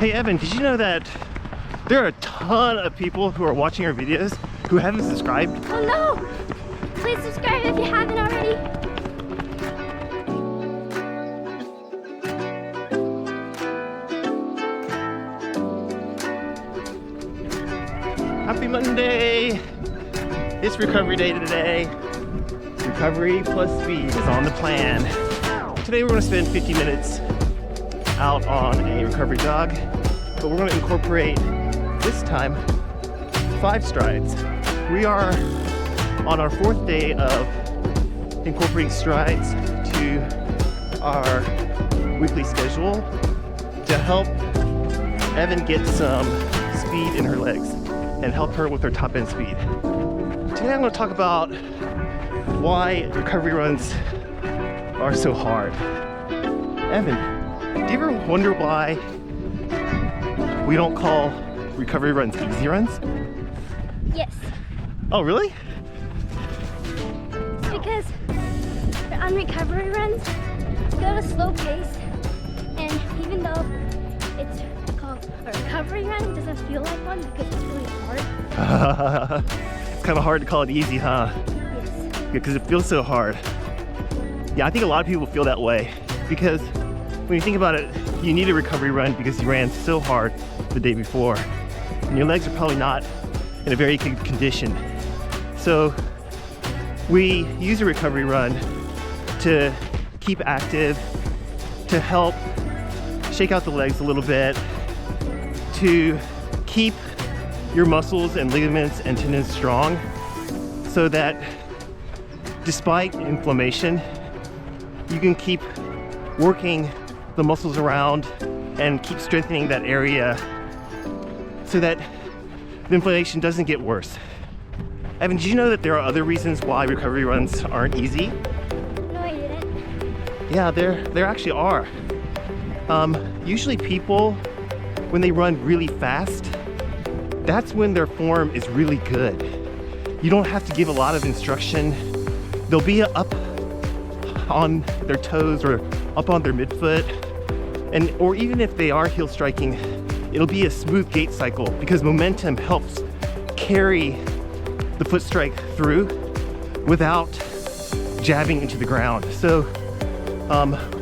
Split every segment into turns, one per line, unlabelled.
Hey Evan, did you know that there are a ton of people who are watching our videos who haven't subscribed?
Oh no! Please subscribe if you haven't already.
Happy Monday! It's recovery day today. Recovery plus speed is on the plan. Today we're going to spend 50 minutes out on a recovery jog, but we're going to incorporate this time 5 strides. We are on our 4th day of incorporating strides to our weekly schedule to help Evan get some speed in her legs and help her with her top end speed. Today I'm going to talk about why recovery runs are so hard. Evan, do you ever wonder why we don't call recovery runs easy runs?
Yes.
Oh, really?
It's because on recovery runs, you go at a slow pace, and even though it's called a recovery run, it doesn't feel like one because it's really hard.
It's kind of hard to call it easy, huh?
Yes.
Because it feels so hard. Yeah, I think a lot of people feel that way because when you think about it, you need a recovery run because you ran so hard the day before and your legs are probably not in a very good condition. So we use a recovery run to keep active, to help shake out the legs a little bit, to keep your muscles and ligaments and tendons strong so that despite inflammation, you can keep working the muscles around and keep strengthening that area so that the inflammation doesn't get worse. Evan, did you know that there are other reasons why recovery runs aren't easy?
No, I didn't.
Yeah, there actually are. Usually people, when they run really fast, that's when their form is really good. You don't have to give a lot of instruction. They'll be up on their toes or up on their midfoot, or even if they are heel striking, it'll be a smooth gait cycle because momentum helps carry the foot strike through without jabbing into the ground. So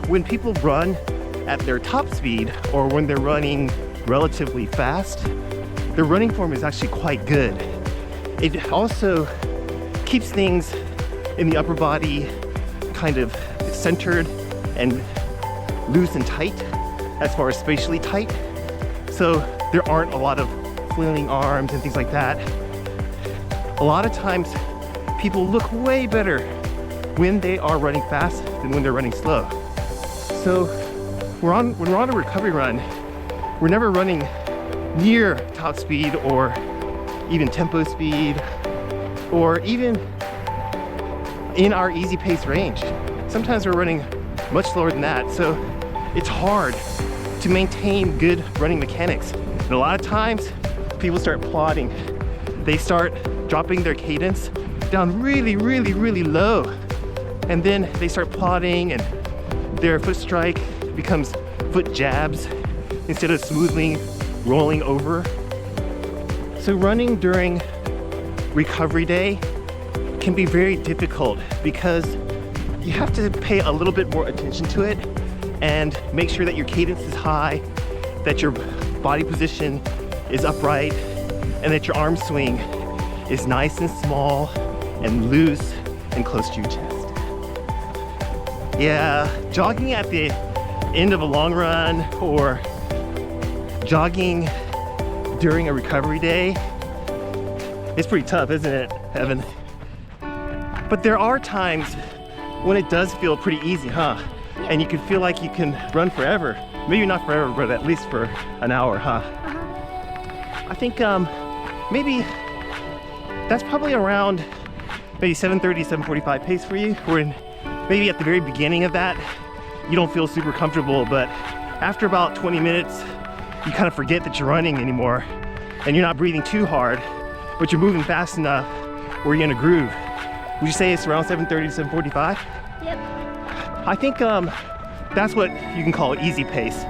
when people run at their top speed or when they're running relatively fast, their running form is actually quite good. It also keeps things in the upper body kind of centered and loose and tight as far as spatially tight. So there aren't a lot of flailing arms and things like that. A lot of times people look way better when they are running fast than when they're running slow. So when we're on a recovery run, we're never running near top speed or even tempo speed or even in our easy pace range. Sometimes we're running much slower than that. So it's hard to maintain good running mechanics. And a lot of times people start plodding. They start dropping their cadence down really, really, really low. And then they start plodding and their foot strike becomes foot jabs instead of smoothly rolling over. So running during recovery day can be very difficult because you have to pay a little bit more attention to it and make sure that your cadence is high, that your body position is upright, and that your arm swing is nice and small and loose and close to your chest. Yeah, jogging at the end of a long run or jogging during a recovery day, it's pretty tough, isn't it, Evan? But there are times when it does feel pretty easy, huh? And you can feel like you can run forever. Maybe not forever, but at least for an hour, huh? I think maybe that's probably around maybe 7:30, 7:45 pace for you. When maybe at the very beginning of that, you don't feel super comfortable, but after about 20 minutes, you kind of forget that you're running anymore and you're not breathing too hard, but you're moving fast enough where you're in a groove. Would you say it's around 7:30 to 7:45?
Yep.
I think that's what you can call easy pace.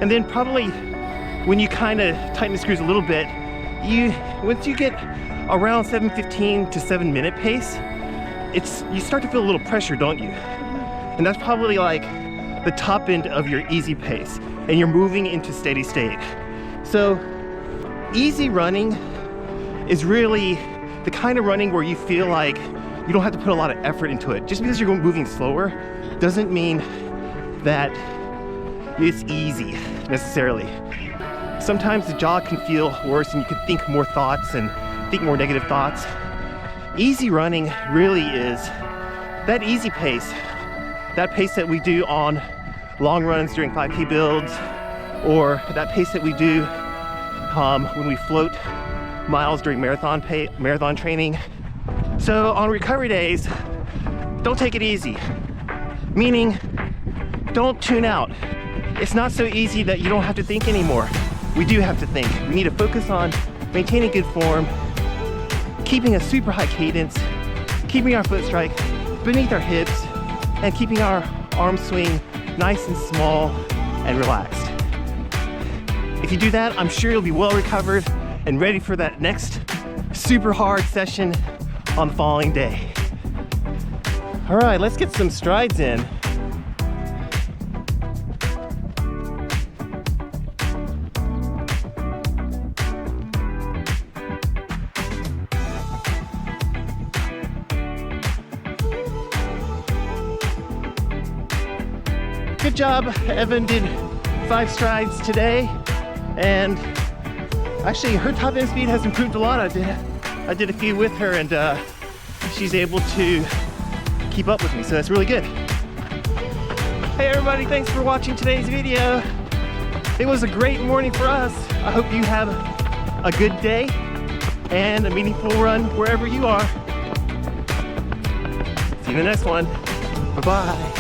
And then probably when you kind of tighten the screws a little bit, once you get around 7:15 to 7-minute pace, you start to feel a little pressure, don't you? And that's probably like the top end of your easy pace, and you're moving into steady state. So easy running is really the kind of running where you feel like you don't have to put a lot of effort into it. Just because you're moving slower doesn't mean that it's easy necessarily. Sometimes the jog can feel worse and you can think more thoughts and think more negative thoughts. Easy running really is that easy pace, that pace that we do on long runs during 5K builds, or that pace that we do when we float miles during marathon training. So on recovery days, don't take it easy. Meaning, don't tune out. It's not so easy that you don't have to think anymore. We do have to think. We need to focus on maintaining good form, keeping a super high cadence, keeping our foot strike beneath our hips, and keeping our arm swing nice and small and relaxed. If you do that, I'm sure you'll be well recovered and ready for that next super hard session on the following day. All right, let's get some strides in. Good job. Evan did 5 strides today, and actually her top end speed has improved a lot. I did a few with her, and she's able to keep up with me, so that's really good. Hey everybody, thanks for watching today's video. It was a great morning for us. I hope you have a good day and a meaningful run wherever you are. See you in the next one. Bye-bye.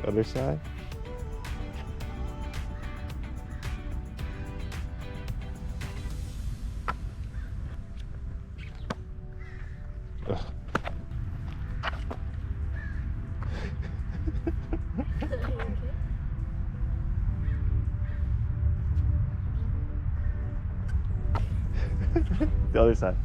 Other side. Ugh. The other side.